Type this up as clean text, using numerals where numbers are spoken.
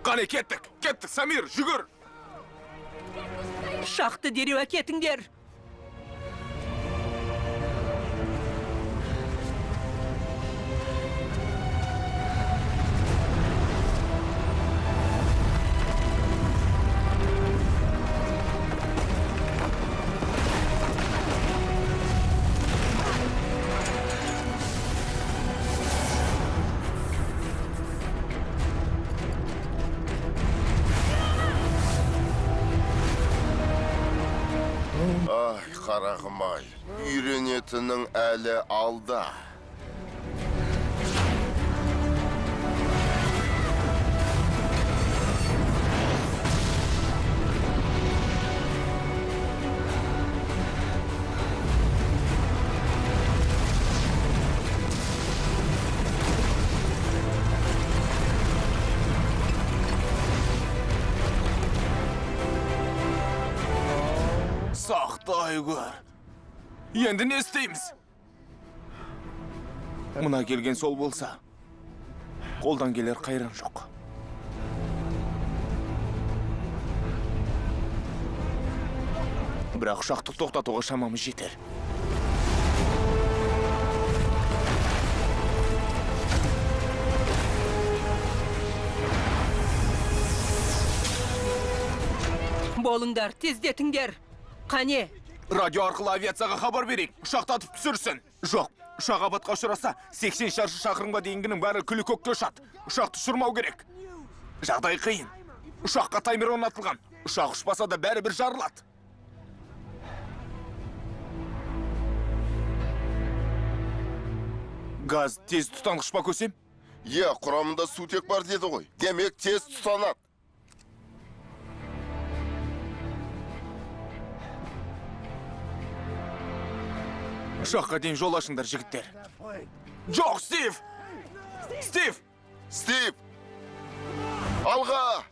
Qani kettik, Samir, жүгір. Шақты дереу әкетіңдер. Ay, қарағым ай, үйренетінің әлі алда. Сақтай көр. Енді не істейміз? Мұна келген сол болса, қолдан келер қайран жоқ. Бірақ ұшақты тоқтатуға шамамыз жетер. Болыңдар, тездетіңдер. Қане? Радио арқылы авиацияға хабар берейік. Ұшақтатып түсірсін. Жоқ, ұшақ апатқа ұшыраса, 80 шаршы шақырымға дейінгінің бәрі күлі көкке ұшады. Ұшақты ұшырмау керек. Жағдай қиын. Ұшаққа таймер орнатылған. Ұшақ ұшпаса да бәрі бір жарылады. Газ тез тұтанғыш па көсем? Құрамында сутек бар деді ғой. Демек тез тұтанады. Ұшаққа дейін жол ашыңдар, жігіттер. Жоқ, Стив! Стив! Алға!